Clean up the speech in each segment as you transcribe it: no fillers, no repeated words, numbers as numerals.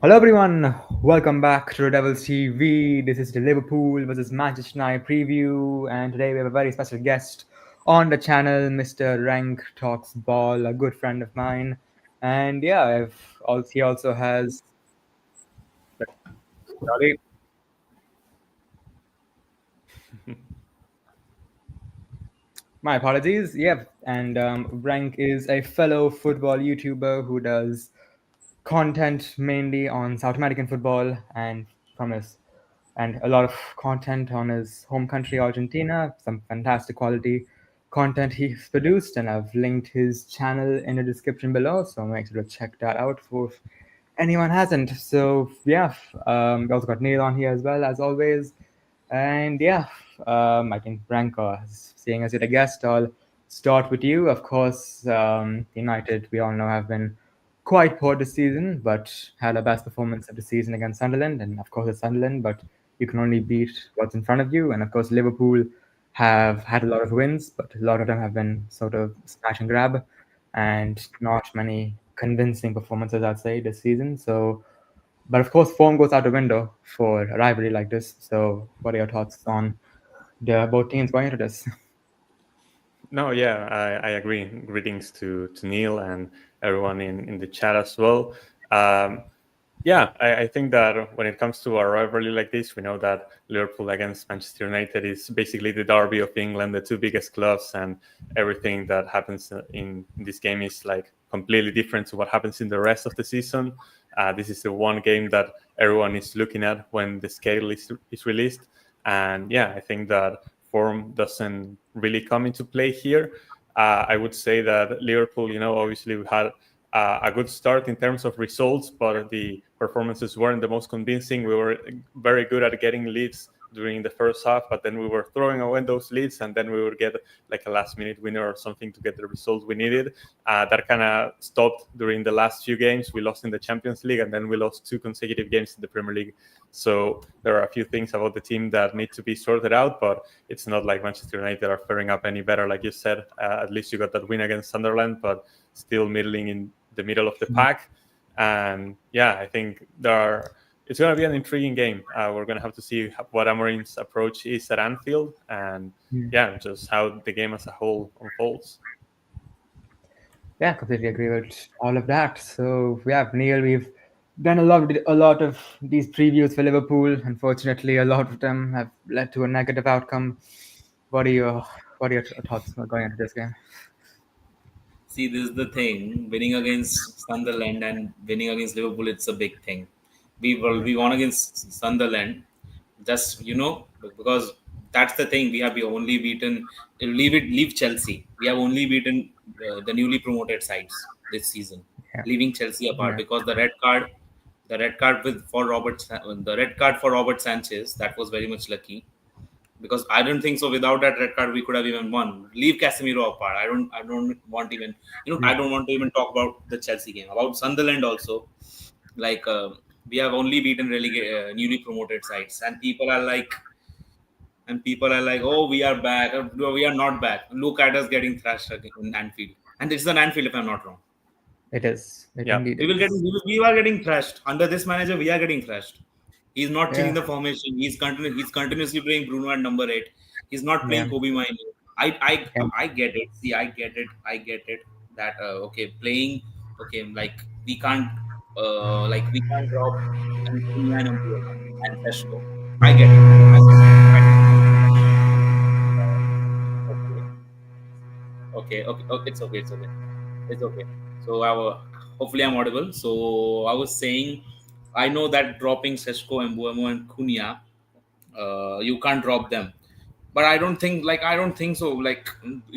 Hello everyone, welcome back to the Devils TV. This is the Liverpool versus Manchester United preview, and today we have a very special guest on the channel, Mr. Rank Talks Ball, a good friend of mine. And yeah, he also has. Sorry, my apologies. Yeah, and Rank is a fellow football YouTuber who does content mainly on South American football from his and a lot of content on his home country Argentina, some fantastic quality content he's produced, and I've linked his channel in the description below, so make sure to check that out for if anyone hasn't. So yeah, we also got Neil on here as well as always, and yeah, I think Branko, seeing as you're the guest, I'll start with you. Of course, United, we all know, have been quite poor this season, but had a best performance of the season against Sunderland, and of course it's Sunderland, but you can only beat what's in front of you. And of course, Liverpool have had a lot of wins, but a lot of them have been sort of smash and grab, and not many convincing performances, I'd say, this season. So but of course, form goes out the window for a rivalry like this. So, what are your thoughts on the both teams going into this? No, yeah, I agree. Greetings to Neil and everyone in the chat as well. Yeah, I think that when it comes to a rivalry like this, we know that Liverpool against Manchester United is basically the derby of England, the two biggest clubs, and everything that happens in this game is like completely different to what happens in the rest of the season. This is the one game that everyone is looking at when the schedule is released. And yeah, I think that form doesn't really come into play here. I would say that Liverpool, obviously we had a good start in terms of results, but the performances weren't the most convincing. We were very good at getting leads during the first half, but then we were throwing away those leads, and then we would get like a last-minute winner or something to get the result we needed. That kind of stopped during the last few games. We lost in the Champions League, and then we lost 2 consecutive games in the Premier League. So there are a few things about the team that need to be sorted out, but it's not like Manchester United are faring up any better, like you said. At least you got that win against Sunderland, but still middling in the middle of the pack. And yeah, I think it's going to be an intriguing game. We're going to have to see what Amorim's approach is at Anfield, and yeah, just how the game as a whole unfolds. Yeah, completely agree with all of that. So yeah, Neil, we've done a lot of these previews for Liverpool. Unfortunately, a lot of them have led to a negative outcome. What are your what are your thoughts going into this game? See, this is the thing. Winning against Sunderland and winning against Liverpool, it's a big thing. We won against Sunderland, just because that's the thing. We have only beaten. Leave Chelsea. We have only beaten the newly promoted sides this season, Yeah, leaving Chelsea apart yeah, because the red card for Robert Sanchez, that was very much lucky because I don't think so. Without that red card, we could have even won. Leave Casemiro apart. I don't want even. I yeah, don't want to even talk about the Chelsea game. About Sunderland also, like we have only beaten newly promoted sides, and people are like, oh, we are back. No, we are not back. Look at us getting thrashed in Anfield, and this is an Anfield, if I'm not wrong. it is. It Yeah, indeed We will get. is. We are getting thrashed under this manager. We are getting thrashed. He's not changing Yeah, the formation. He's continuously playing Bruno at number 8. He's not yeah, playing Kobe Minu. I yeah. I I get it. See, I get it. I get it. That okay, playing okay, we can't drop and Sesko. I get it. Okay, okay. It's okay. It's okay. It's okay. So hopefully I'm audible. So I was saying, I know that dropping Sesko and Buemo and Cunha, you can't drop them. But I don't think so. Like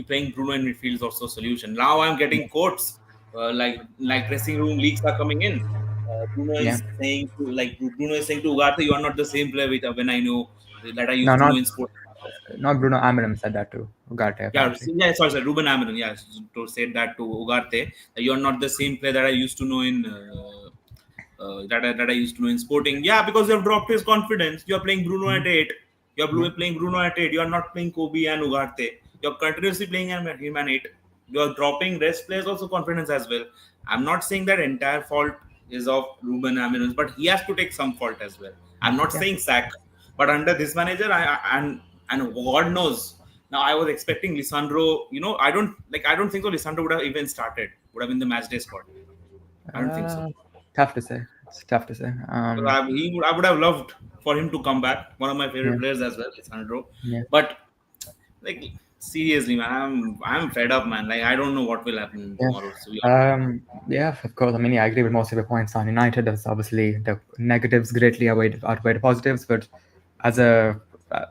playing Bruno in midfield is also a solution. Now I'm getting quotes like dressing room leaks are coming in. Yeah. Bruno is saying to Ugarte, you are not the same player when I know that I No, used to know not in sports. not Bruno Amorim said that to Ugarte Yeah, apparently. sorry, Ruben Amorim. Yeah, to say that to Ugarte, you are not the same player that I used to know in that I used to know in Sporting. Yeah, because you have dropped his confidence. You are playing Bruno Mhm. at 8. You are Yeah, playing Bruno at 8. You are not playing Kobe and Ugarte. You are continuously playing him at 8. You are dropping rest players also confidence as well. I'm not saying that entire fault is of Ruben Amorim, but he has to take some fault as well. I'm not Yeah. saying sack, but under this manager, and God knows. Now I was expecting Lisandro. I don't think so. Lisandro would have even started. Would have been the match day squad. I don't think so. Uh, Tough to say. It's tough to say. I would have loved for him to come back. One of my Yeah. favorite players as well, Lisandro. Yeah. But like seriously, man, I'm fed up, man. Like I don't know what will happen Yeah. tomorrow. So we are. Yeah, of course. I mean, yeah, I agree with most of your points on United. There's obviously the negatives greatly outweigh the positives, but as a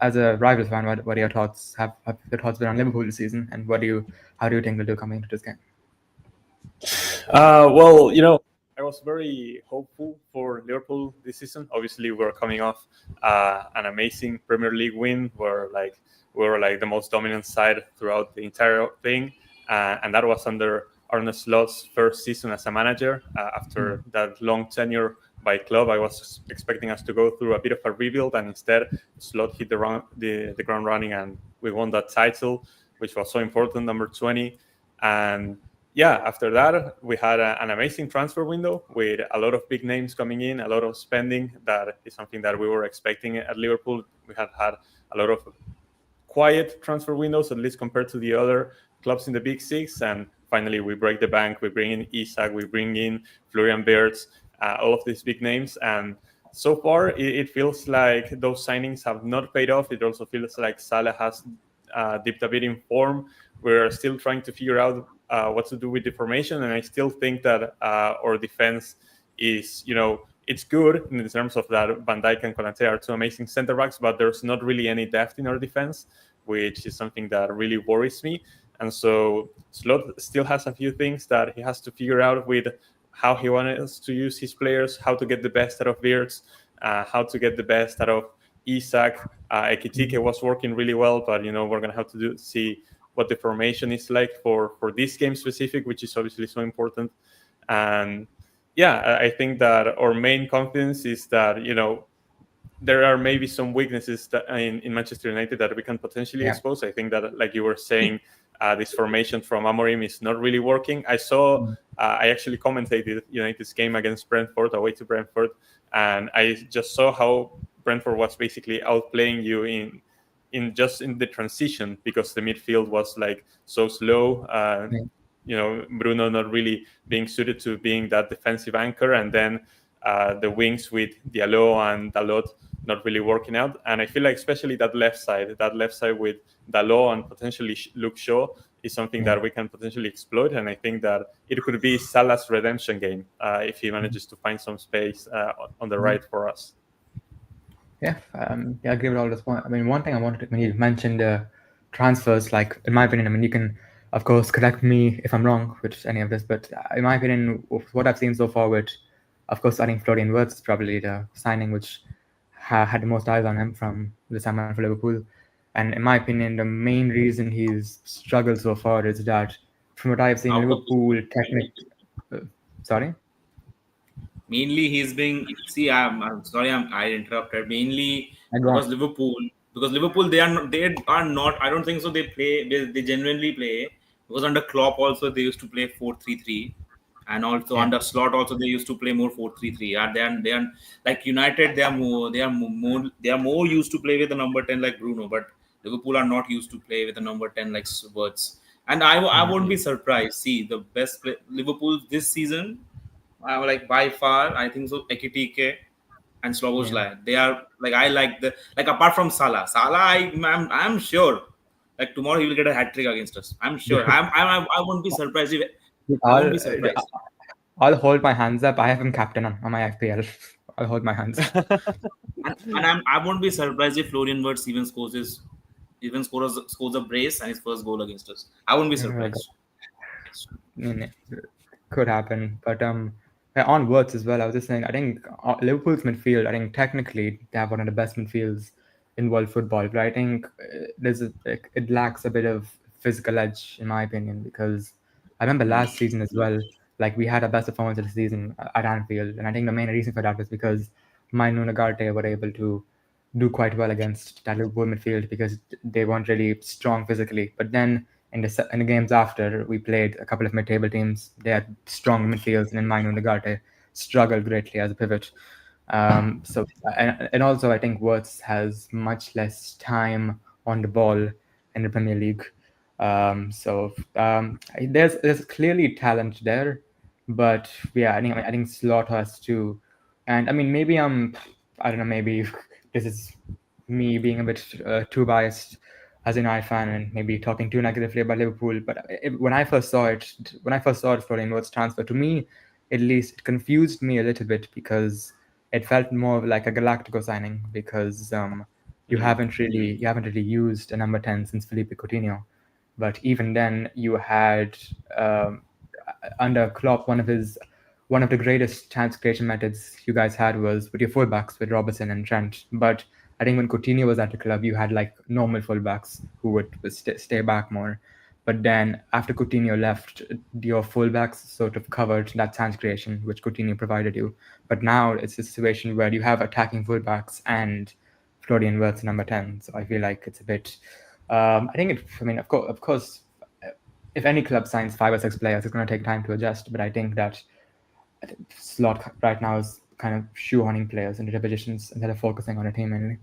as a Rivals fan, what are your thoughts? Have your thoughts been on Liverpool this season, and how do you think they'll do coming into this game? Well, I was very hopeful for Liverpool this season. Obviously, we're coming off an amazing Premier League win, where we were like the most dominant side throughout the entire thing, and that was under Arne Slot's first season as a manager. After that long tenure by club, I was expecting us to go through a bit of a rebuild, and instead, Slot hit the ground running, and we won that title, which was so important, number 20, and yeah, after that, we had an amazing transfer window with a lot of big names coming in, a lot of spending. That is something that we were expecting at Liverpool. We had a lot of quiet transfer windows, at least compared to the other clubs in the Big Six. And finally, we break the bank. We bring in Isak, we bring in Florian Wirtz, all of these big names. And so far, it feels like those signings have not paid off. It also feels like Salah has dipped a bit in form. We're still trying to figure out what to do with the formation, and I still think that our defense is, it's good in terms of that Van Dijk and Konate are two amazing center backs, but there's not really any depth in our defense, which is something that really worries me. And so Slot still has a few things that he has to figure out with how he wants to use his players, how to get the best out of Wirtz, how to get the best out of Isak. Ekitike was working really well, but we're gonna have to see what the formation is like for this game specific, which is obviously so important. And yeah, I think that our main confidence is that there are maybe some weaknesses that in Manchester United that we can potentially Yeah. expose. I think that, like you were saying, this formation from Amorim is not really working. I actually commentated United's game against Brentford, away to Brentford, and I just saw how Brentford was basically outplaying you in the transition, because the midfield was like so slow. Bruno not really being suited to being that defensive anchor, and then the wings with Diallo and Dalot not really working out. And I feel like especially that left side with Dalot and potentially Luke Shaw is something Yeah. that we can potentially exploit. And I think that it could be Salah's redemption game if he manages to find some space on the right for us. Yeah, I agree with all this point. I mean, one thing I wanted to, when you mentioned transfers, like in my opinion, I mean, you can, of course, correct me if I'm wrong with any of this, but in my opinion, with what I've seen so far, with, of course, I think Florian Wirtz is probably the signing which had the most eyes on him from the summer for Liverpool. And in my opinion, the main reason he's struggled so far is that, from what I've seen, Out of Liverpool uh, sorry, mainly he's being see. I'm sorry, I interrupted. Mainly I go because on. Liverpool they are not. I don't think so. They genuinely play because under Klopp also they used to play 4-3-3, and also Yeah, under Slot also they used to play more 4-3-3. And they are like United. They are more used to play with the number 10 like Bruno, but Liverpool are not used to play with the number 10 like Wirtz. And I yeah, won't be surprised. See, the Liverpool this season, like by far, I think so. Ekitike and yeah. Sloboslai, they are like I like the like apart from Salah. I'm sure like tomorrow he will get a hat trick against us. I'm sure. I won't be surprised if I I'll won't be surprised. I'll hold my hands up. I have him captain on my FPL. I'll hold my hands. And I won't be surprised if Florian Wirtz even scores a brace and his first goal against us. I won't be Uh, surprised. I mean, it could happen, but yeah, on words as well. I was just saying, I think Liverpool's midfield. I think technically they have one of the best midfields in world football, but I think it lacks a bit of physical edge, in my opinion, because I remember last season as well. Like we had our best performance of the season at Anfield, and I think the main reason for that was because Mainu and Ugarte were able to do quite well against that Liverpool midfield because they weren't really strong physically. But then in the games after, we played a couple of mid-table teams. They had strong midfields and in Mino and Nagate. struggled greatly as a pivot. So and also I think Wirtz has much less time on the ball in the Premier League. There's clearly talent there, but yeah, I think Slot has to, and I mean maybe I don't know, maybe this is me being a bit too biased as an I fan and maybe talking too negatively about Liverpool. But when I first saw it, Florian Wirtz transfer, to me at least, it confused me a little bit because it felt more of like a Galactico signing because you haven't really used a number 10 since Felipe Coutinho. But even then, you had um, under Klopp one of the greatest chance creation methods you guys had was with your fullbacks with Robertson and Trent. But I think when Coutinho was at the club, you had like normal fullbacks who would stay back more. But then after Coutinho left, your fullbacks sort of covered that chance creation which Coutinho provided you. But now it's a situation where you have attacking fullbacks and Florian Wirtz number 10. So I feel like it's a bit. I think it. I mean, of course, if any club signs 5 or 6 players, it's going to take time to adjust. But I think Slot right now is kind of shoehorning players into their positions instead of focusing on a team mainly.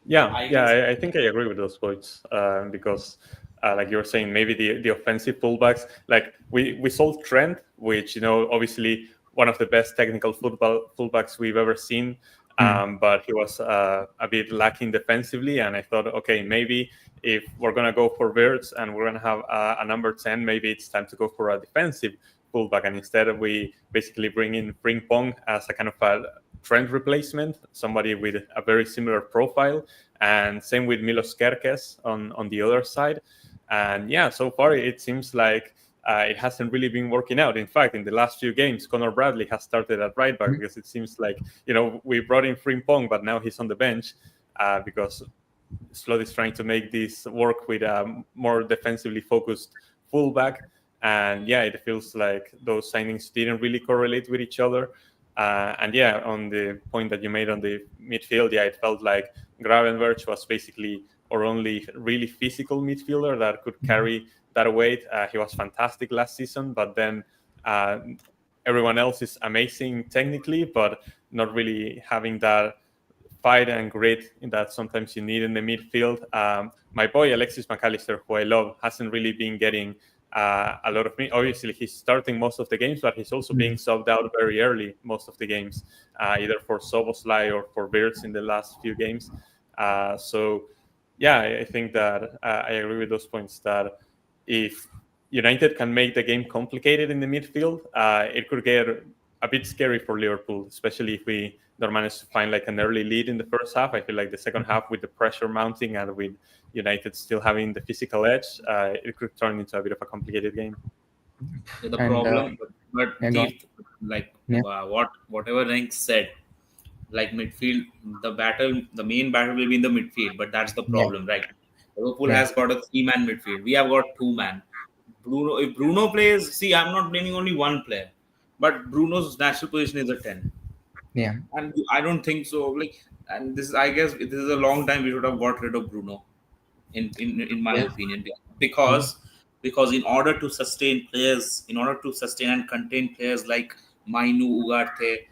Yeah, I yeah, guess I think I agree with those points because, like you were saying, maybe the offensive fullbacks, like we sold Trent, which obviously one of the best technical fullbacks we've ever seen, but he was a bit lacking defensively, and I thought, okay, maybe if we're gonna go for Wirtz and we're gonna have a number 10, maybe it's time to go for a defensive fullback, and instead we basically bring in Frimpong as a kind of a Trent replacement, somebody with a very similar profile, and same with Milos Kerkez on the other side. And yeah, so far it seems like it hasn't really been working out. In fact, in the last few games, Conor Bradley has started at right back because it seems like we brought in Frimpong, but now he's on the bench because Slot is trying to make this work with a more defensively focused fullback. And yeah, it feels like those signings didn't really correlate with each other. And yeah, on the point that you made on the midfield, yeah, it felt like Gravenberch was basically our only really physical midfielder that could carry that weight. He was fantastic last season, but then uh, everyone else is amazing technically, but not really having that fight and grit that sometimes you need in the midfield. My boy Alexis McAllister, who I love, hasn't really been getting a lot of me. Obviously, he's starting most of the games, but he's also being subbed out very early most of the games, either for Soboslai or for Beards in the last few games. So, yeah, I think that I agree with those points that if United can make the game complicated in the midfield, it could get a bit scary for Liverpool, especially if we don't manage to find like an early lead in the first half. I feel like the second half, with the pressure mounting and with United still having the physical edge, it could turn into a bit of a complicated game. the And problem, but yeah, go on. like Yeah, whatever Rank said, like midfield, the main battle will be in the midfield, but that's the yeah, problem, right? Liverpool yeah, has got a 3-man midfield. We have got 2-man. If Bruno plays, see, I'm not blaming only one player, but Bruno's natural position is a 10, yeah, and I don't think so. Like, and this, I guess, this is a long time we should have got rid of Bruno, in my yeah, opinion, yeah, because in order to sustain and contain players like Mainu, Ugarte,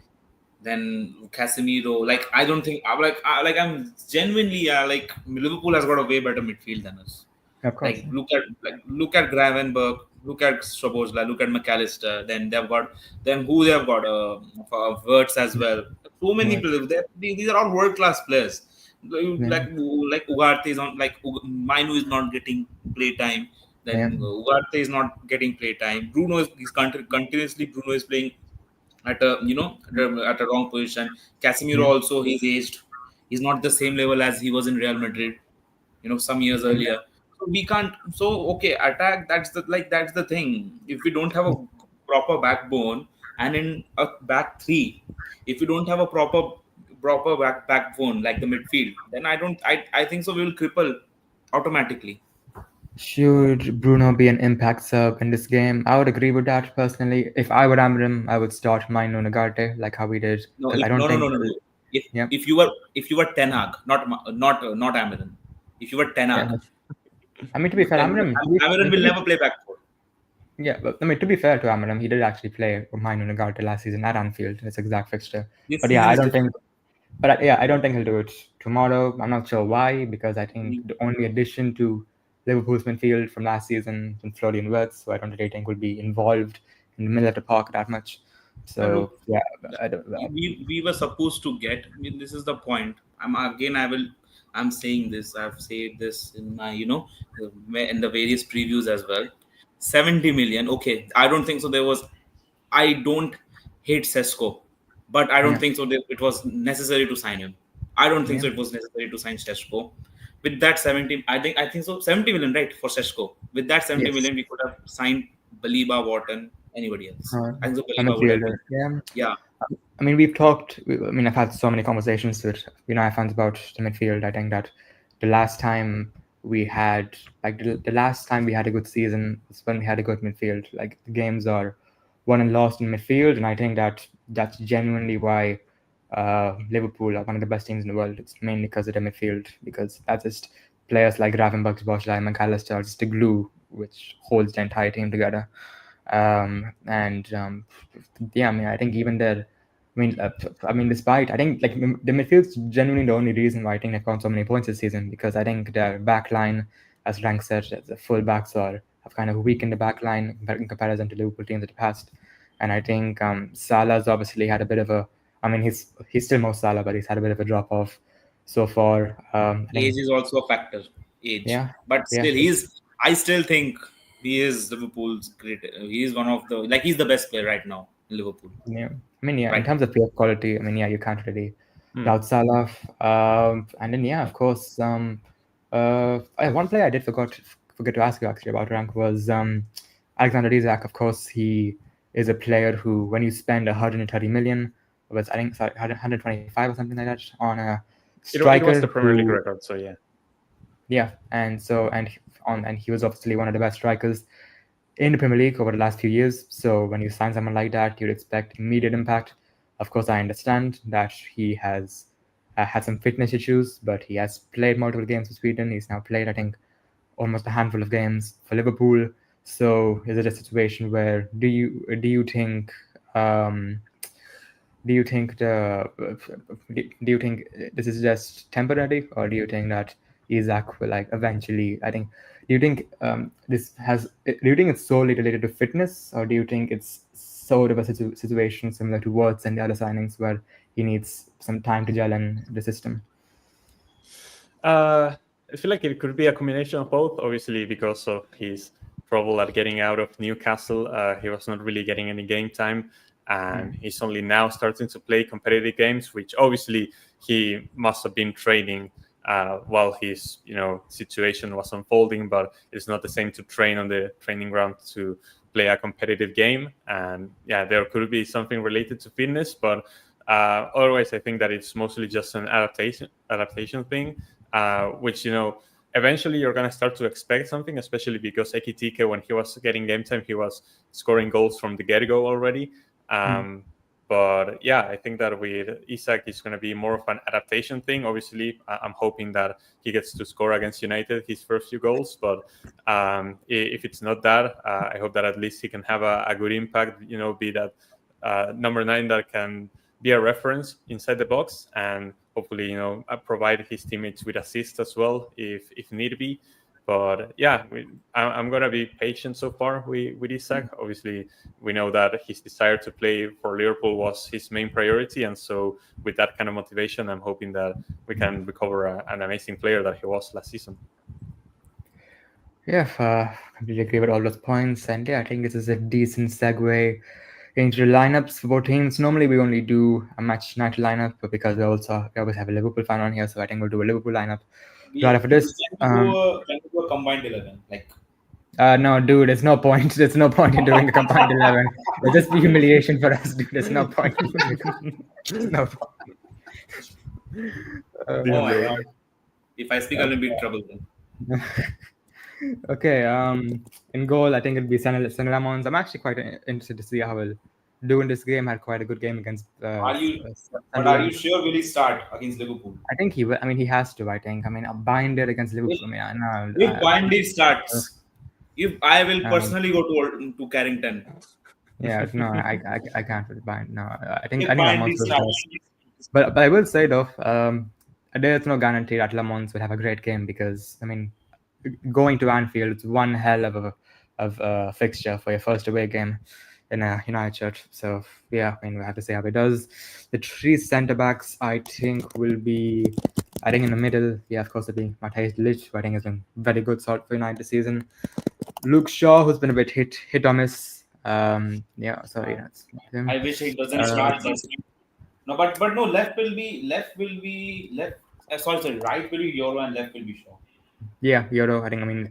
then Casemiro. Like, I don't think I'm genuinely like Liverpool has got a way better midfield than us. of course. Like, look at Gravenberg, look at Szoboszlai, look at McAllister. Then they've got who they've got Wirtz as well. So many Right. players. These are all world class players. Yeah, Like Ugarte is on, like Mainu is not getting play time. yeah, Then Ugarte is not getting play time. Bruno is continuously Bruno is playing at a at a wrong position. Casemiro yeah, also, he's aged. He's not the same level as he was in Real Madrid, some years yeah. earlier. So we can't. So okay, attack. That's the thing. If we don't have a proper backbone, and in a back three, if we don't have a proper backbone like the midfield, then I think so we will cripple automatically. Should Bruno be an impact sub in this game? I would agree with that personally. If I were Amram, I would start Maino Nagarte like how we did No, because I don't no, no, think. no, no, no. If Yeah, if you were Ten Hag, not Amiran. If you were Ten yeah. Hag, I mean, to be fair, Amram. then To be, Amiran will never play back four. Yeah, but I mean, to be fair to Amaram, he did actually play Mainu Nagata last season at Anfield in its exact fixture. This But yeah, season I is don't think. different. Yeah, I don't think he'll do it tomorrow. I'm not sure why, because I think the only addition to Liverpool's midfield from last season is Florian Wirtz, so I don't really think will be involved in the middle of the park that much. Now So look, yeah, I don't. we were supposed to get. I mean, this is the point. I'm saying this. I've said this in my in the various previews as well. 70 million. Okay, I don't think so. I don't hate Sesko, but I don't Yeah, think so. That it was necessary to sign him. I don't think yeah, so. It was necessary to sign Sesko. With that 70, I think so. 70 million, right, for Sesko. With that 70 yes. million, we could have signed Baliba, Wharton, anybody else. Uh, I think so. a Baliba would have midfielder. been. Yeah. Yeah, I mean, we've talked. I mean, I've had so many conversations with United fans about the midfield. I think that the last time we had, like, the last time we had a good season was when we had a good midfield. Like, the games are won and lost in midfield, and I think that that's genuinely why Liverpool are one of the best teams in the world. It's mainly because of the midfield, because that's just players like Gravenberch, Boschlei, McAllister, are just the glue which holds the entire team together. And yeah, I mean, I think even there, I mean, despite I think like the midfield's genuinely the only reason why I think they've got so many points this season, because I think their back line, as Rank said, the full backs are have kind of weakened the back line in comparison to Liverpool teams of the past. And I think Salah's obviously had a bit of a. I mean, he's still Mo Salah, but he's had a bit of a drop off so far. I age think is also a factor. Age, yeah, but yeah. still, he's. I still think he is Liverpool's great. He is one of the he's the best player right now in Liverpool. Yeah, I mean, yeah, in Right. terms of player quality, I mean, yeah, you can't really Hmm. doubt Salah. And then, yeah, of course, one player I did forget to ask you actually about Rank was Alexander Isak. Of course, he is a player who, when you spend 130 million, was I think sorry, 125 or something like that on a It was striker the Premier League who, record, so yeah. yeah, and he was obviously one of the best strikers in the Premier League over the last few years. So when you sign someone like that, you'd expect immediate impact. Of course, I understand that he has had some fitness issues, but he has played multiple games for Sweden. He's now played, I think, almost a handful of games for Liverpool. So is it a situation where do you think um, do you think this is just temporary, or do you think that Isaac will like eventually? I think. Do you think Do you think it's solely related to fitness, or do you think it's sort of a situation similar to Words and the other signings where he needs some time to gel in the system? I feel like it could be a combination of both. Obviously, because of his trouble at getting out of Newcastle, he was not really getting any game time, and he's only now starting to play competitive games, which obviously he must have been training while his situation was unfolding. But it's not the same to train on the training ground to play a competitive game, and yeah, there could be something related to fitness, but otherwise, I think that it's mostly just an adaptation thing, which eventually you're gonna start to expect something, especially because Ekitike, when he was getting game time, he was scoring goals from the get-go already. Mm. But yeah, I think that with Isak, it's going to be more of an adaptation thing. Obviously, I'm hoping that he gets to score against United his first few goals. But if it's not that, I hope that at least he can have a good impact. Be that number 9 that can be a reference inside the box, and hopefully provide his teammates with assists as well if need be. But yeah, I'm gonna be patient so far with Isak. Obviously, we know that his desire to play for Liverpool was his main priority, and so with that kind of motivation, I'm hoping that we can recover an amazing player that he was last season. Yeah, completely agree with all those points. And yeah, I think this is a decent segue into the lineups for both teams. Normally, we only do a match night lineup, but because we always have a Liverpool fan on here, so I think we'll do a Liverpool lineup right after We this. can do a combined 11. Like No, dude, there's no point. There's no point in doing a combined 11. It'll just be humiliation for us, dude. There's no point. There's no point. oh Dear my Lord. god, if I speak, I'll be in trouble then. Okay, in goal, I think it'd be Sen Ramons. I'm actually quite interested to see how he'll do in this game. Had quite a good game against Are you? But are you Sunderland. sure will he start against Liverpool? I think I mean, he has to. I think. I mean, a binder against If Liverpool. I mean, I know. if Bindy starts, If I will Um, personally go to Carrington, yeah, no, I can't really buy it. No, I if think Bind Lamont will restart. start. But I will say though, there's no guarantee that Lamont will have a great game because I mean, going to Anfield, it's one hell of a fixture for your first away game in a United shirt. So yeah, I mean, we have to see how he does. The three centre backs, I think, will be. I think in the middle, yeah, of course, it'll be Matthijs de Ligt, who I think has been very good sort for United this season. Luke Shaw, who's been a bit hit or miss. Yeah, sorry, Uh, that's not him. I wish he doesn't Uh, start. That's no, but no. Left. Sorry. Right will be Euro and left will be Shaw. yeah, Euro. I think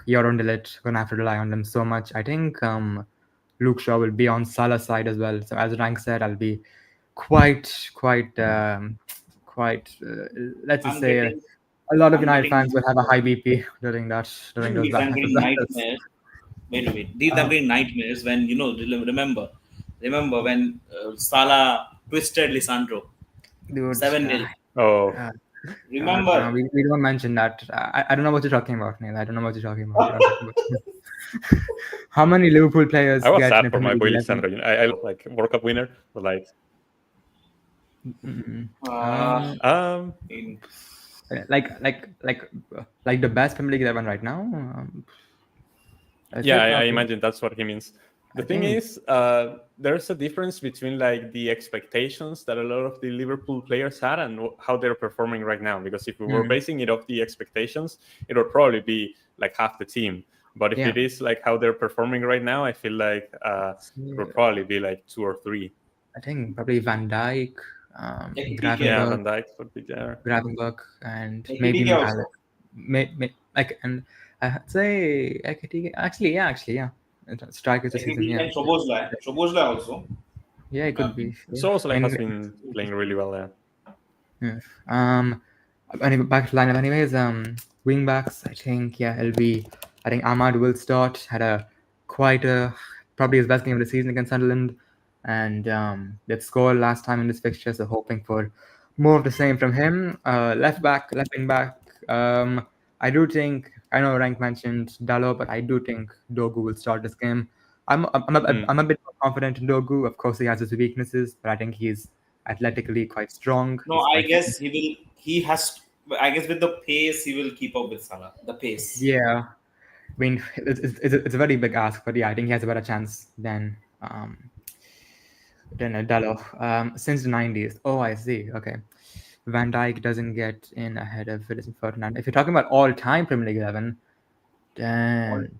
Euro and Delit gonna have to rely on them so much. I think Luke Shaw will be on Salah's side as well. So as Rank said, I'll be quite, quite, quite. Let's just I'm say getting a lot of I'm United fans getting will have a high BP during those these. I'm getting battles. nightmares. Wait. These I'm Um, getting nightmares when remember when Salah twisted Lisandro dude, 7-0. Oh, uh, no, Remember? we don't mention that. I don't know what you're talking about, Neil. I don't know what you're talking about. You're not talking about. How many Liverpool players I was get in sad a for Premier my League boy 11? Lisandro. I love like World Cup winner, but like Mm, Uh, um in, like like the best Premier League 11 right now. Is yeah, it I okay? imagine that's what he means. The I thing think is, there's a difference between like the expectations that a lot of the Liverpool players had and how they're performing right now. Because if we were mm, basing it off the expectations, it would probably be like half the team. But if yeah. it is like how they're performing right now, I feel like it would probably be like two or three. I think probably Van Dijk, Ekitike Yeah, also. Gravenberg, Van Dijk would be there. and maybe Ekitike also. like and I'd say actually yeah, strikers this season, Ekitike yeah, and Shobozlai. Shobozlai also. yeah, it could Um, be, yeah. So I also mean, has been playing really well there. yeah. Anyway, back to lineup. Anyways, wing backs. I think yeah, it'll be. I think Ahmad will start. Had a quite a probably his best game of the season against Sunderland, and did score last time in this fixture. So hoping for more of the same from him. Left back, left wing back. I do think I know Rank mentioned Dallo, but I do think Dogu will start this game. Mm. I'm a bit more confident in Dogu. Of course, he has his weaknesses, but I think he's athletically quite strong. no, He's I quite guess he will. He has. I guess with the pace, he will keep up with Salah. The pace. yeah. I mean, it's a very big ask, but yeah, I think he has a better chance than Dallo. Since the 90s. Oh, I see. Okay. Van Dijk doesn't get in ahead of Phillips Ferdinand. If you're talking about all-time Premier League 11, then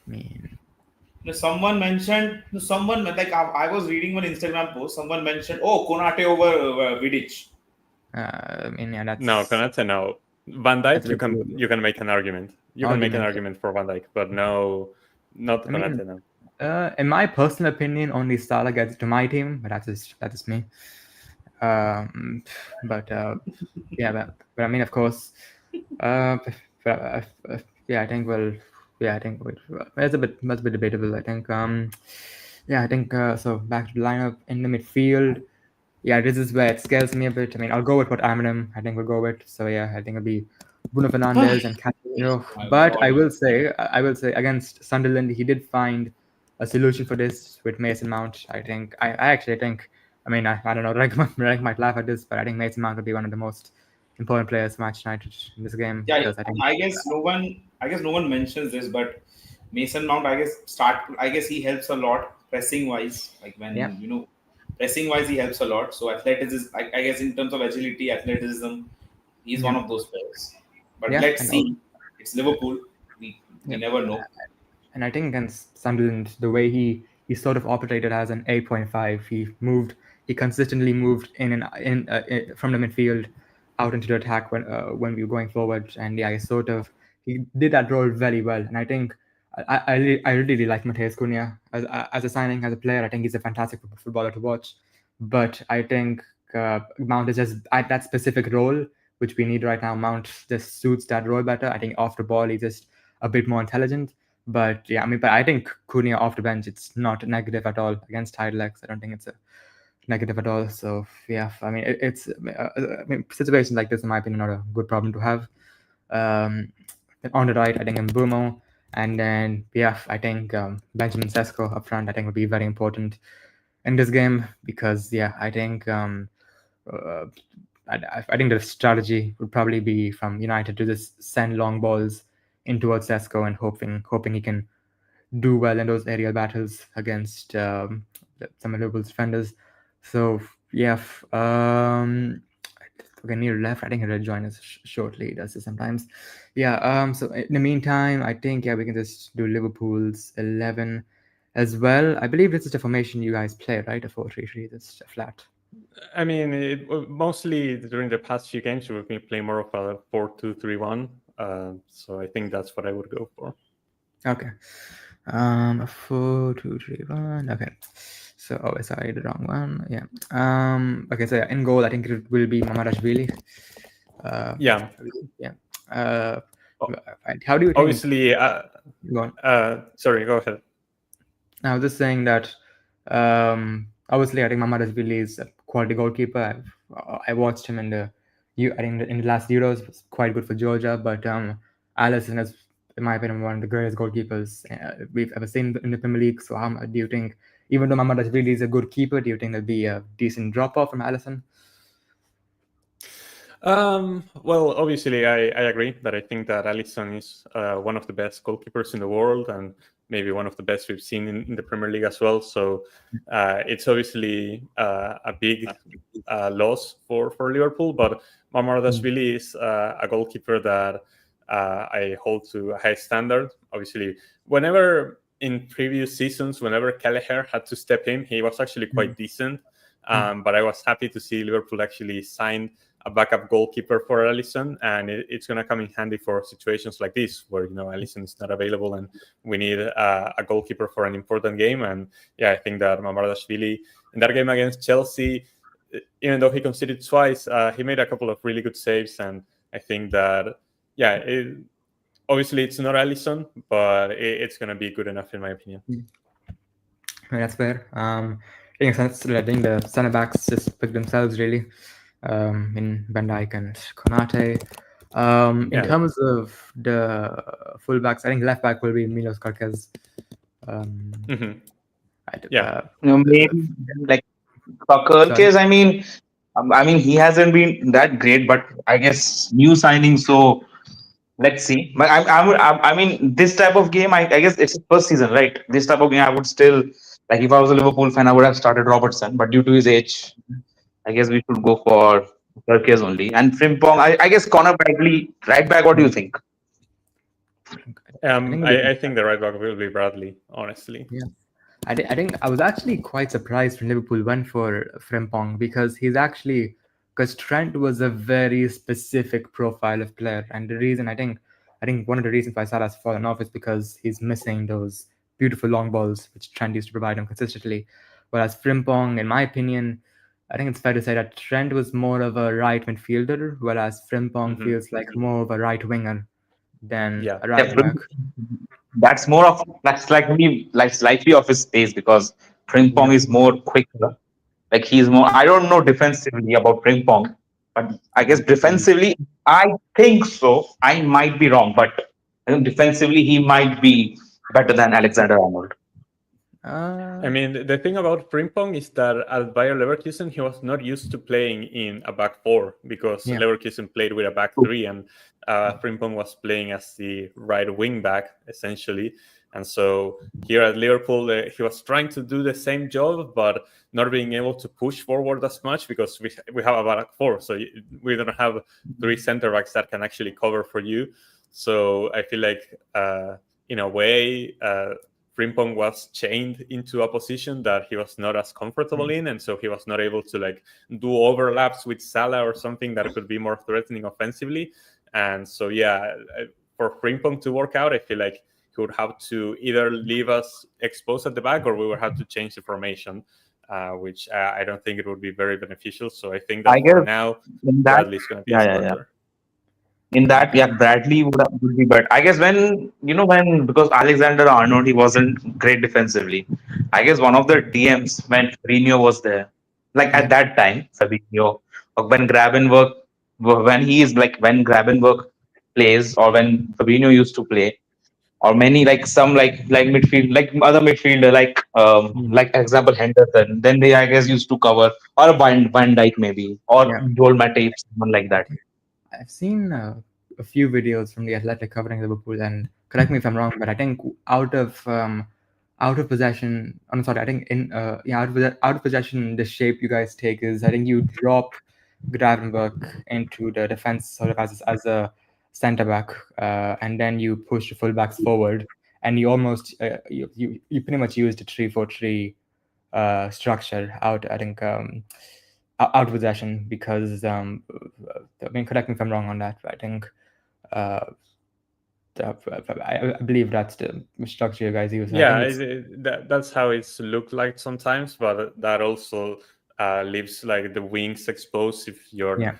I mean, Someone mentioned. Someone like I was reading one Instagram post. Someone mentioned, oh, Konate over Vidic. yeah, No, Konate, no. Van that's a Dijk, bit too you can make an argument. You can make an argument. argument for Van Dijk, but no, not I mean, Konate, no. in my personal opinion, only Salah gets to my team, but that's just me. Um, but yeah, but I mean, of course, uh, yeah, I think yeah, I think that's a bit debatable. I think yeah, I think so. Back to the lineup in the midfield. Yeah, this is where it scares me a bit. I mean, I'll go with what Eminem I think we'll go with. So yeah, I think it'll be Bruno Fernandes and Casemiro. My But God. I will say against Sunderland, he did find a solution for this with Mason Mount. I actually think. I mean, I don't know. Rank might laugh at this, but I think Mason Mount will be one of the most important players for Manchester United in this game Yeah, because I think I guess no one. I guess no one mentions this, but Mason Mount. I guess start. I guess he helps a lot pressing wise. Like yeah, when pressing wise, he helps a lot. So athleticism. I guess in terms of agility, athleticism, he's one yeah, of those players. But yeah, let's and see. It's Liverpool. We yeah. never know. And I think against Sunderland, the way he sort of operated as an 8.5, he consistently moved in from the midfield out into the attack when we were going forward, and yeah, he did that role very well. And I think I really like Matheus Cunha as a signing, as a player. I think he's a fantastic footballer to watch, but I think Mount is just at that specific role which we need right now. Mount just suits that role better. I think off the ball he's just a bit more intelligent. But yeah, I mean, but I think Cunha off the bench, it's not negative at all against Tidal X. I don't think it's a negative at all. So yeah, I mean, I mean, situations like this, in my opinion, are not a good problem to have. Um, on the right, I think Mbumo And then, yeah, I think Benjamin Sesko up front, I think would be very important in this game because, yeah, I think uh, I think the strategy would probably be from United to just send long balls in towards Sesko and hoping he can do well in those aerial battles against some of Liverpool's defenders. So yeah, okay, Neil left. I think he'll join us shortly. He does this sometimes. Yeah. So in the meantime, I think we can just do Liverpool's 11 as well. I believe this is the formation you guys play, right? A 4-3-3. That's a flat. I mean, mostly during the past few games, we've been playing more of a 4-2-3-1. So I think that's what I would go for. Okay. 4-2-3-1. Okay. So, oh, sorry, the wrong one. Yeah. Okay. So yeah, in goal, I think it will be Mamadashvili. Yeah. Yeah. How do you think? Obviously, Go on. sorry, go ahead. I was just saying that obviously I think Mamadashvili is a quality goalkeeper. I watched him in I think in the last Euros, it was quite good for Georgia, but Alisson is, in my opinion, one of the greatest goalkeepers we've ever seen in the Premier League. So do you think, even though Mamadashvili is a good keeper, do you think there'll be a decent drop off from Alisson? Well, obviously, I agree that I think that Alisson is one of the best goalkeepers in the world and maybe one of the best we've seen in the Premier League as well. So it's obviously a big loss for Liverpool, but Mamardashvili is a goalkeeper that I hold to a high standard. Obviously, whenever in previous seasons, whenever Kelleher had to step in, he was actually quite decent. But I was happy to see Liverpool actually sign a backup goalkeeper for Alisson, and it's going to come in handy for situations like this where Alisson is not available and we need a goalkeeper for an important game. And yeah, I think that Mamardashvili in that game against Chelsea, even though he conceded twice, he made a couple of really good saves, and I think that obviously it's not Alisson, but it's going to be good enough in my opinion. That's fair. I think the centre backs just pick themselves really. In Van Dijk and Konate. In terms of the fullbacks, I think left back will be Milos Kerkez. Maybe like Kerkez. I mean, he hasn't been that great, but I guess new signing. So let's see. But I mean, this type of game, I guess it's his first season, right? This type of game, I would still like. If I was a Liverpool fan, I would have started Robertson, but due to his age, I guess we should go for Kerkez only. And Frimpong, I guess Connor Bradley, right back. What do you think? I think the right back will be Bradley, honestly. Yeah. I think I was actually quite surprised when Liverpool went for Frimpong because Trent was a very specific profile of player, and the reason I think one of the reasons why Salah's fallen off is because he's missing those beautiful long balls which Trent used to provide him consistently. Whereas Frimpong, in my opinion, I think it's fair to say that Trent was more of a right midfielder, whereas Frimpong feels like more of a right winger than a right back. That's slightly off his pace because Frimpong is more quicker. Like he's more. I don't know defensively about Frimpong, but I guess defensively, I think so. I might be wrong, but I think defensively he might be better than Alexander Arnold. I mean, the thing about Frimpong is that at Bayer Leverkusen, he was not used to playing in a back four because Leverkusen played with a back three, and Frimpong was playing as the right wing back, essentially. And so here at Liverpool, he was trying to do the same job, but not being able to push forward as much because we have a back four. So we don't have three center backs that can actually cover for you. So I feel like, in a way, Frimpong was chained into a position that he was not as comfortable in, and so he was not able to do overlaps with Salah or something that could be more threatening offensively. And so for Frimpong to work out, I feel like he would have to either leave us exposed at the back or we would have to change the formation, which I don't think it would be very beneficial. So I think that for now, Bradley's going to be a starter. In that, Bradley would be better. I guess because Alexander Arnold, he wasn't great defensively. I guess one of the DMs when Fabinho was there, at that time, Fabinho, or when Gravenberg, when Gravenberg plays or when Fabinho used to play, or many like some like midfield like other midfielder like example Henderson. Then they I guess used to cover or Van Dijk maybe or Yeah, Joel Matip, someone like I that. think I've seen a few videos from the Athletic covering Liverpool, and correct me if I'm wrong, but I think out of possession. I'm sorry. I think in yeah, out of possession, the shape you guys take is I think you drop Gravenberg into the defense sort of as a center back, and then you push the fullbacks forward, and you almost you pretty much used a 3-4-3 structure out. I think out of possession because I mean, correct me if I'm wrong on that. But I think uh, I believe that's the structure you guys use. And I Yeah, think it's that's how it's looked like sometimes, but that also leaves like the wings exposed yeah.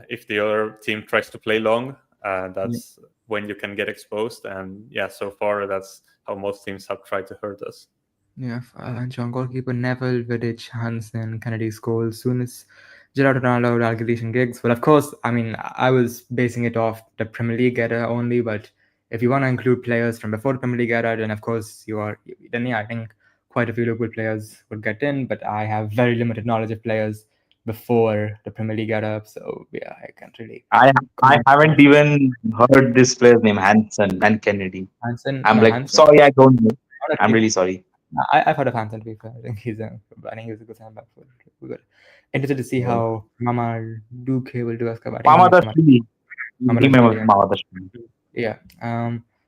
if the other team tries to play long. Yeah. That's when you can get exposed, and yeah, so far that's how most teams have tried to hurt us. Yeah, John goalkeeper Neville, Vidic, Hansen, Kennedy, Scholes, soon as Gerard Ronaldo, Dalglish, and Giggs. Well, of course, I mean, I was basing it off the Premier League era only, but if you want to include players from before the Premier League era, then of course then yeah, I think quite a few Liverpool players would get in, but I have very limited knowledge of players before the Premier League era, so yeah, I can't really I I comment on haven't it. even heard this player's name, Hanson and Kennedy. Hansen, I'm no, like, Hansen, sorry, I don't know. I'm honestly, really sorry. I've heard of Hansen to be fair. I think he's a good center back for good. Interested to see Yeah. how Mama Duke will do as cover. I think he's Mama not from Dashvili. Mama He remembers Australia. Mama Dashvili. Yeah.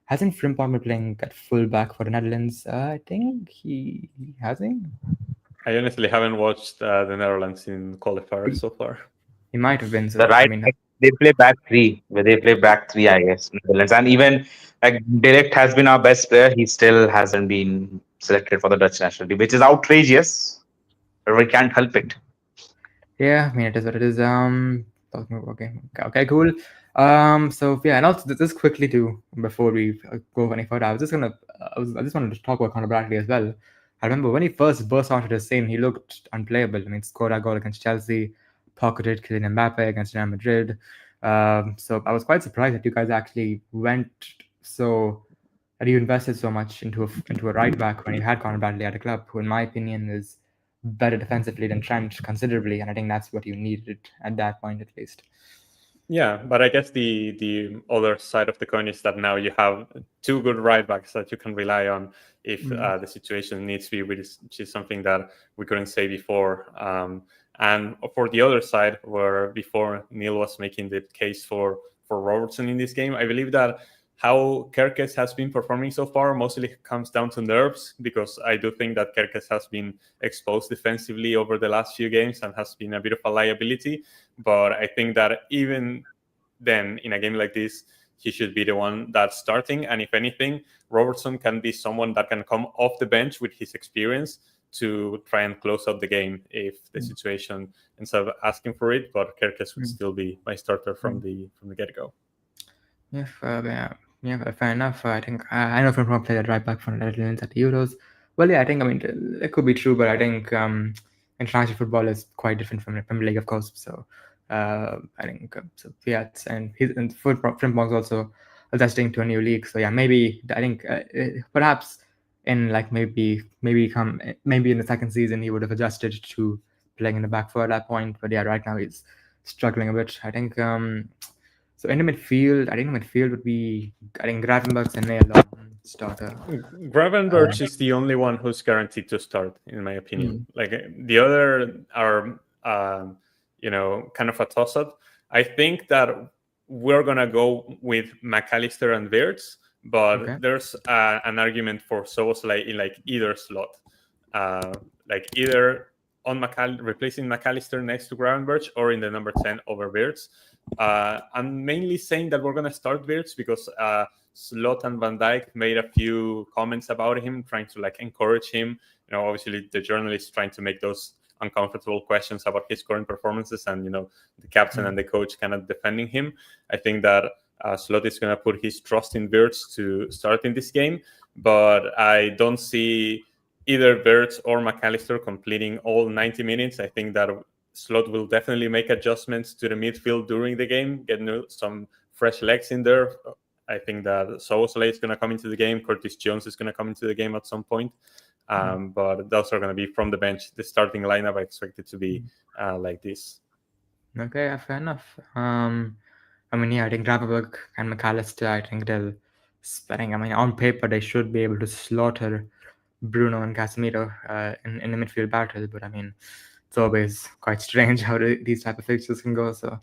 Hasn't Frimpong been playing at full back for the Netherlands? I think he hasn't. I honestly haven't watched the Netherlands in qualifiers so far. He might have been. The So I right mean, back, they play back three, where they play back three, I guess, Netherlands. And even like Direct has been our best player, he still hasn't been selected for the Dutch national team, which is outrageous, but we can't help it. yeah, I mean it is what it is. Okay, cool. So yeah, and also just quickly too before we go any further, I just wanted to talk about Conor Bradley as well. I remember when he first burst onto the scene, he looked unplayable. I mean, scored a goal against Chelsea, pocketed Kylian Mbappe against Real Madrid. So I was quite surprised that you guys actually went so that you invested so much into a right back when you had Conor Bradley at a club, who in my opinion is better defensively than Trent considerably, and I think that's what you needed at that point at least. Yeah, but I guess the other side of the coin is that now you have two good right backs that you can rely on if the situation needs to be, which is something that we couldn't say before. And for the other side, where before Neil was making the case for Robertson in this game, I believe that how Kerkez has been performing so far mostly comes down to nerves, because I do think that Kerkez has been exposed defensively over the last few games and has been a bit of a liability. But I think that even then, in a game like this, he should be the one that's starting. And if anything, Robertson can be someone that can come off the bench with his experience to try and close out the game if the situation ends up asking for it. But Kerkez would still be my starter from the get-go. Yeah, fair enough. I think I know from played at right back for the Netherlands at the Euros. Well, yeah, I think I mean it could be true, but I think international football is quite different from the Premier League, of course. So I think so. Yeah, and Frimpong's also adjusting to a new league. So yeah, maybe I think perhaps in like maybe in the second season he would have adjusted to playing in the back four at that point. But yeah, right now he's struggling a bit. I think. So in the midfield, I think the midfield would be I think Gravenberg's a nail on starter. Gravenberch is the only one who's guaranteed to start, in my opinion. Like the other are, kind of a toss-up. I think that we're gonna go with McAllister and Wirtz, but Okay. there's an argument for Soboslai in like either slot, like either on replacing McAllister next to Gravenberch or in the number 10 over Wirtz. I'm mainly saying that we're gonna start Wirtz because Slot and Van Dijk made a few comments about him, trying to like encourage him. Obviously the journalists trying to make those uncomfortable questions about his current performances, and the captain and the coach kind of defending him. I think that Slot is going to put his trust in Wirtz to start in this game, but I don't see either Wirtz or McAllister completing all 90 minutes. I think that Slot will definitely make adjustments to the midfield during the game, get some fresh legs in there, I think that Soboslai is going to come into the game. Curtis Jones is going to come into the game at some point. But those are going to be from the bench. The starting lineup, I expect it to be like this. Okay, yeah, fair enough. I mean, yeah, I think Gravenberg and McAllister, I think I mean, on paper, they should be able to slaughter Bruno and Casemiro in the midfield battle. But I mean, it's always quite strange how these type of fixtures can go. So we'll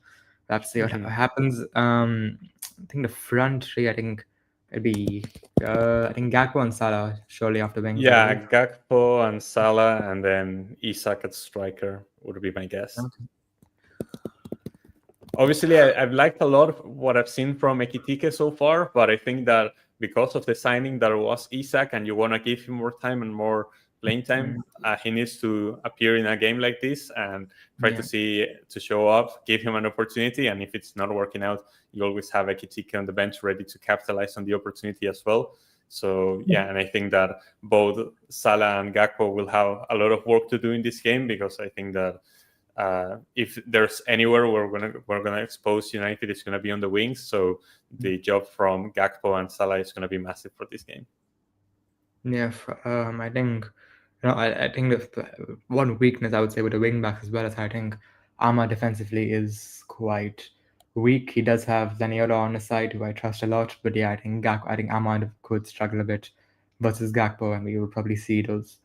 have to see what happens. I think the front three, I think it'd be, I think Gakpo and Salah surely after wings. I Yeah, believe. Gakpo and Salah, and then Isak at striker would be my guess. Okay. Obviously, I've liked a lot of what I've seen from Ekitike so far, but I think that because of the signing that was Isak, and you want to give him more time and more playing time, he needs to appear in a game like this and try Yeah. to show up, give him an opportunity, and if it's not working out, you always have Ekitike on the bench ready to capitalize on the opportunity as well. So yeah, and I think that both Salah and Gakpo will have a lot of work to do in this game, because I think that if there's anywhere we're gonna expose United, it's gonna be on the wings. So the job from Gakpo and Salah is gonna be massive for this game. Yeah, I think I think the one weakness I would say with the wing backs as well is I think Arma defensively is quite weak. He does have Zaniolo on the side, who I trust a lot, but yeah, I think Arma could struggle a bit versus Gakpo, and we will probably see those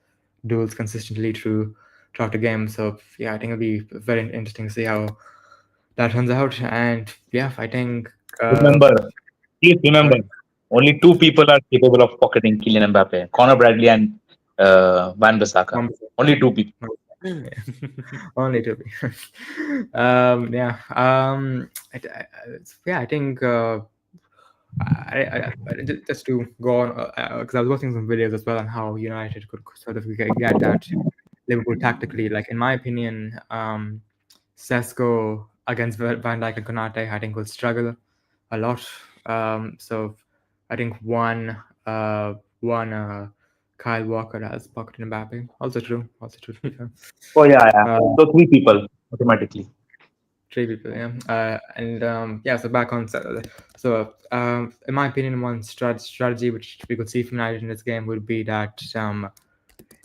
duels consistently throughout the game. So yeah, I think it'll be very interesting to see how that turns out. And yeah, I think Remember, please remember, sorry, only two people are capable of pocketing Kylian Mbappe: Conor Bradley and Van Bissaka. Only two people. yeah. Only to be. Yeah. Yeah. I think. Just to go on, because I was watching some videos as well on how United could sort of get that Liverpool tactically. Like in my opinion, Sesko against Van Dijk and Konate, I think will struggle a lot. So I think one Kyle Walker has pocketed Mbappe. Also true. Also true. Oh yeah, yeah. Uh, So three people automatically. Three people, yeah. And yeah, so back on. In my opinion, one strategy which we could see from United in this game would be that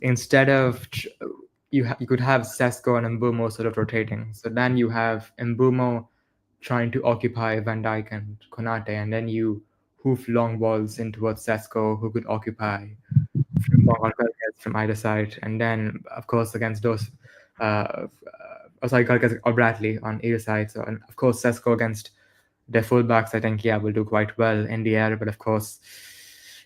instead of you could have Sesko and Mbumo sort of rotating. So then you have Mbumo trying to occupy Van Dijk and Konate, and then you hoof long balls in towards Sesko, who could occupy from either side, and then of course against those, Gargas or Bradley on either side. So and of course Sesko against their fullbacks, I think will do quite well in the air. But of course,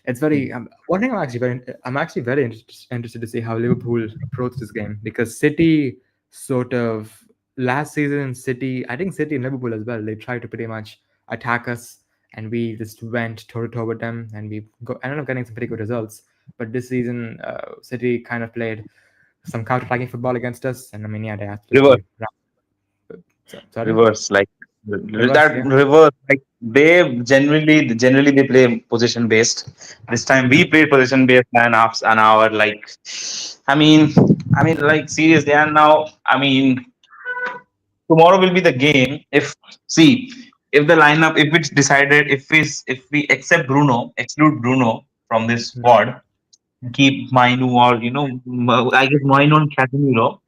it's very one thing I'm actually very interested to see how Liverpool approach this game, because City sort of last season City, I think City and Liverpool as well, they tried to pretty much attack us, and we just went toe to toe with them, and ended up getting some pretty good results. But this season, City kind of played some counter-attacking football against us, and I mean, yeah, they Reverse, absolutely sorry, reverse, like reverse, that yeah, reverse. Like they generally they play position based. This time we played position based and half an hour. Like, I mean, like seriously. And now, I mean, tomorrow will be the game. If the lineup, if it's decided, if we exclude Bruno from this squad, keep Mainu or I guess Mainu and Casemiro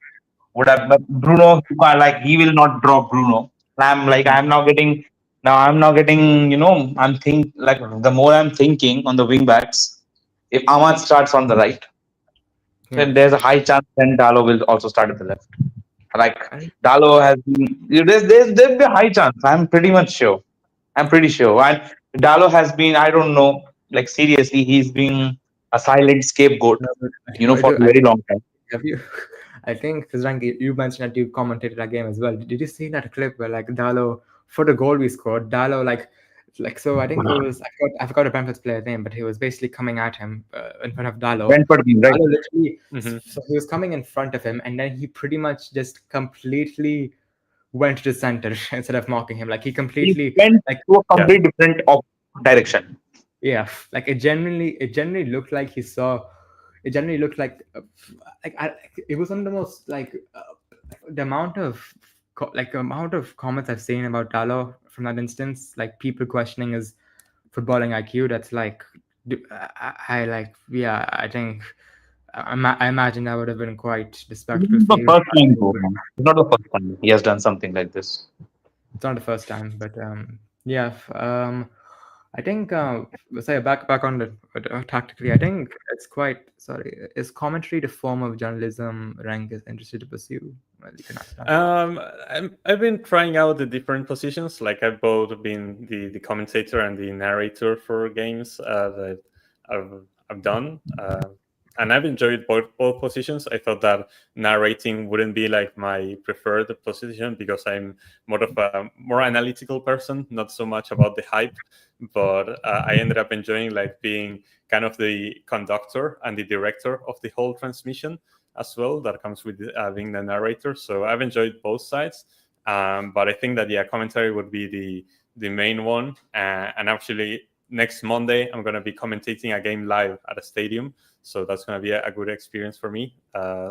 would have, but Bruno, you can't, like, he will not drop Bruno. I'm now getting I'm think like the more I'm thinking on the wing backs, if Ahmad starts on the right, yeah. then there's a high chance then Dalo will also start at the left. Like I, Dalo has been, there'll be a high chance. I'm pretty much sure. I'm pretty sure. And Dalo has been, I don't know, like seriously, he's been a silent scapegoat, no, for a very long time. have you? I think Fizrank, you mentioned that you commentated that game as well. Did you see that clip where like Dalo for the goal we scored? Dalo like so I think it was I forgot the Brentford's player's name, but he was basically coming at him in front of Dalo. Brentford game, right? Dalo literally, Mm-hmm. so he was coming in front of him, and then he pretty much just completely went to the center instead of mocking him. Like he He completely went like to a complete different direction. yeah, like it generally looked like he saw. It generally looked it was one of the most the amount of comments I've seen about Dalo from that instance, like people questioning his footballing IQ that's like I like yeah I think I imagine I would have been quite This despicable is for the you. first time, though, man. It's not the first time he has done something like this. It's not the first time, but yeah. I think say back on the tactically. I think it's quite sorry. Is commentary the form of journalism rank is interested to pursue? Well, you can answer that. I've been trying out the different positions. Like I've both been the commentator and the narrator for games that I've done, and I've enjoyed both positions. I thought that narrating wouldn't be like my preferred position because I'm more of a more analytical person, not so much about the hype. But I ended up enjoying like being kind of the conductor and the director of the whole transmission as well that comes with being the narrator. So I've enjoyed both sides, but I think that yeah, commentary would be the main one. And actually, next Monday I'm going to be commentating a game live at a stadium, so that's going to be a good experience for me.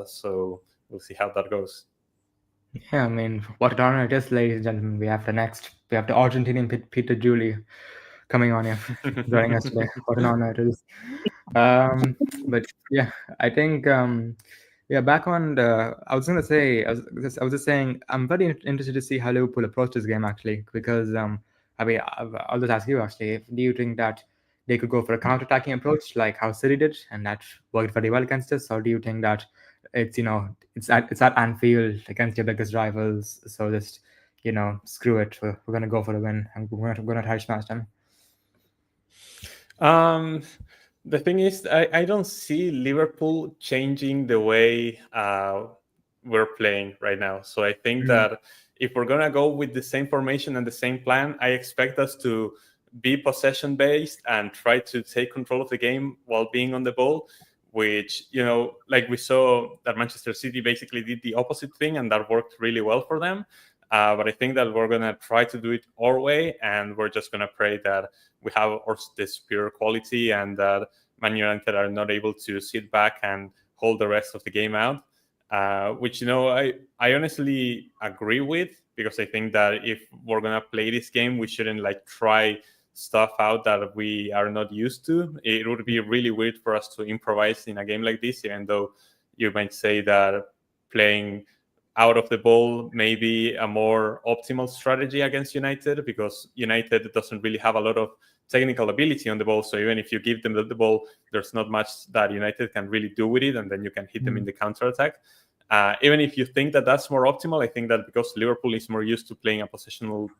So we'll see how that goes. Yeah, I mean, what an honor it is, ladies and gentlemen. We have the Argentinian Peter Julie coming on here, joining us today. What an honor it is. But yeah, I think yeah. Back on the, I was gonna say, I was just saying, I'm very interested to see how Liverpool approach this game actually, because I mean, I'll just ask you actually, do you think that they could go for a counter-attacking approach like how City did, and that worked very well against us, or do you think that it's it's at Anfield against your biggest rivals, so just screw it, we're gonna go for the win and we're gonna try to smash them. Um, the thing is, I don't see Liverpool changing the way we're playing right now. So I think Mm. that if we're gonna go with the same formation and the same plan, I expect us to be possession based and try to take control of the game while being on the ball. Which like we saw that Manchester City basically did the opposite thing, and that worked really well for them. But I think that we're gonna try to do it our way, and we're just gonna pray that we have this pure quality and that Man United are not able to sit back and hold the rest of the game out. Which I honestly agree with, because I think that if we're gonna play this game, we shouldn't like try stuff out that we are not used to. It would be really weird for us to improvise in a game like this, even though you might say that playing out of the ball may be a more optimal strategy against United, because United doesn't really have a lot of technical ability on the ball. So even if you give them the ball, there's not much that United can really do with it, and then you can hit them in the counter attack. Even if you think that that's more optimal, I think that because Liverpool is more used to playing a positional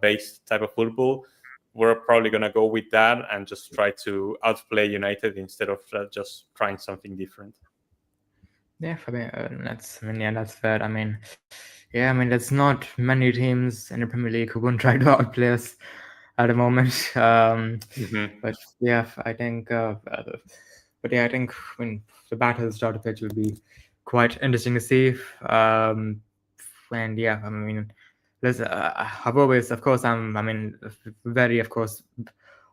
based type of football, we're probably going to go with that and just try to outplay United instead of just trying something different. Yeah, that's fair. Yeah, there's not many teams in the Premier League who wouldn't try to outplay us at the moment. But yeah, I think, but yeah, I think when the battle start of pitch will be quite interesting to see. And yeah, there's I've always, of course, very, of course,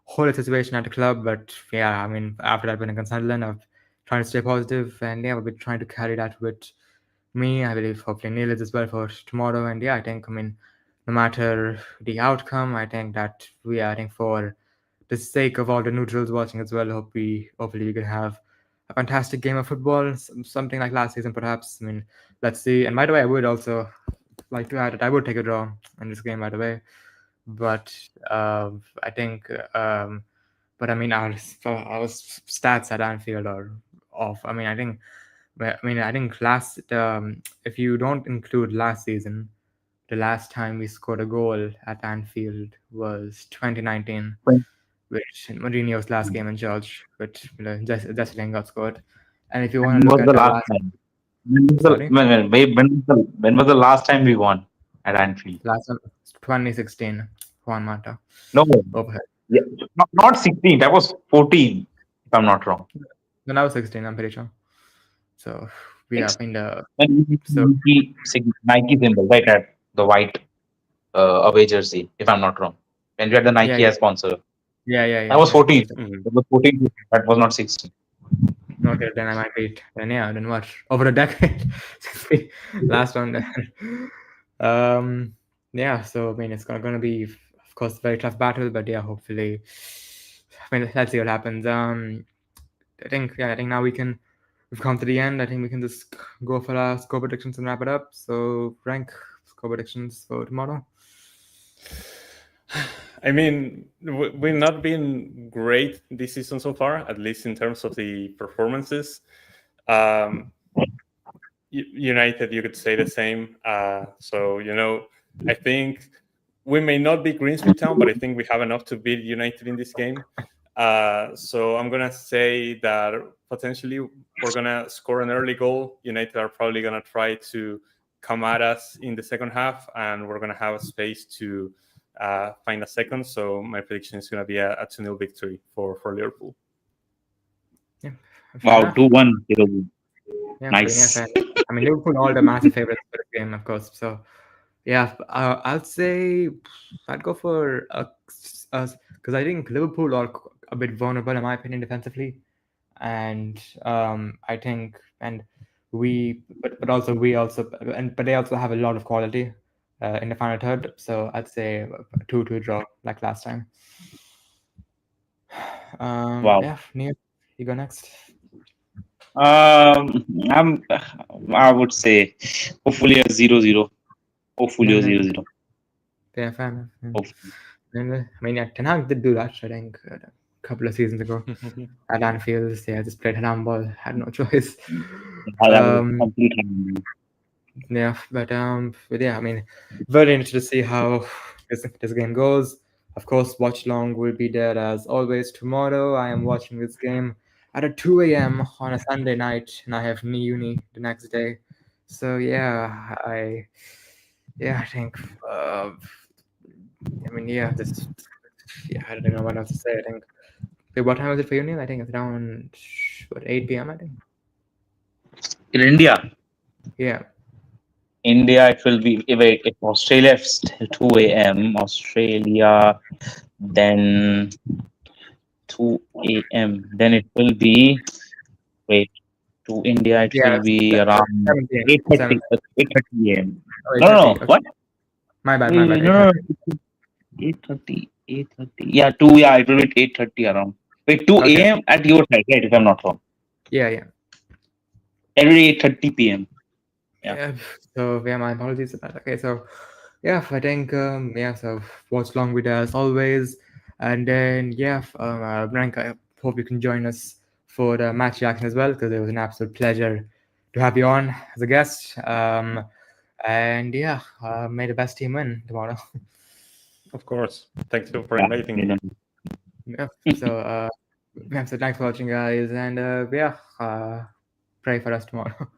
whole situation at the club. But yeah, after that win against Sunderland, I've trying to stay positive, and yeah, we'll be trying to carry that with me. I believe hopefully Neil is as well for tomorrow. And yeah, I think no matter the outcome, I think that I think for the sake of all the neutrals watching as well, hopefully we can have a fantastic game of football, something like last season perhaps. Let's see. And by the way, I would also like to add that I would take a draw in this game, by the way. But I think, but our stats at Anfield are off. I think if you don't include last season, the last time we scored a goal at Anfield was 2019, which Mourinho's last game in charge, which Jesse Lingard scored. And if you want When to look was at the the last last, time? sorry, When was the last time we won at Anfield? last one, 2016, Juan Mata No, overhead. yeah, not 16. That was 14, if I'm not wrong. When I was 16, I'm pretty sure. So we have in the And so Nike symbol right at the white away jersey, if I'm not wrong. And we had the yeah, Nike yeah, as sponsor. yeah. That was That's 14. correct. That was 14. That was not 16. Okay, then I might be. Then yeah, then what? Over a decade since the last one. Then. Yeah. So it's gonna be of course, very tough battle, but yeah, hopefully, I mean, let's see what happens. I think now we've come to the end. I think we can just go for our score predictions and wrap it up. So, rank score predictions for tomorrow. I mean, we've not been great this season so far, at least in terms of the performances. United, you could say the same. So, I think we may not be Greensby Town, but I think we have enough to beat United in this game. So I'm going to say that potentially we're going to score an early goal. United are probably going to try to come at us in the second half, and we're going to have a space to find a second. So my prediction is going to be a 2-0 victory for Liverpool. Yeah, Wow, 2-1. yeah, Nice. fair. I mean, Liverpool all the massive favorites for the game, of course. So, yeah, I'll say I'd go for us because I think Liverpool are a bit vulnerable in my opinion defensively, and I think but also but they also have a lot of quality in the final third. So I'd say a 2-2 draw like last time. Wow. Yeah, Neil, you go next. I'm. I would say hopefully a 0-0. Hopefully a Yeah, 0-0. yeah, fair enough. Yeah. Hopefully. And, I mean, yeah, Ten Hag did do that, I think, a couple of seasons ago at Anfield. Yeah, just played handball, had no choice. That was a complete handball. Yeah, but yeah, I mean, very interested to see how this game goes. Of course, watch long will be there as always tomorrow. I am watching this game at a 2 a.m. on a Sunday night, and I have uni the next day. So yeah, I think I mean, I don't know what else to say. I think. Wait, what time is it for you, Neil? I think it's around 8 p.m. I think. In India, Yeah. it will be. Wait, if Australia is 2 a.m. Australia, then 2 a.m. Then it will be. Wait, to India, it Yeah. will be around 7 p.m. 7. 8:30. 8:30 a.m. Oh, No, no, 8:30. no. Okay. What? My bad. No, no, 8:30. no. 8:30. 8:30. Yeah, 2. Yeah, it will be 8:30 around. Wait, 2 Okay. a.m. at your side, right? If I'm not wrong. Yeah. It will be 8:30 p.m. Yeah. Yeah. So yeah, my apologies about that. Okay. So yeah, I think so watch long with us as always, and then Brank, I hope you can join us for the match reaction as well because it was an absolute pleasure to have you on as a guest. And yeah, may the best team win tomorrow. Of course. Thanks for Yeah. inviting me. Yeah. So so thanks for watching, guys, and pray for us tomorrow.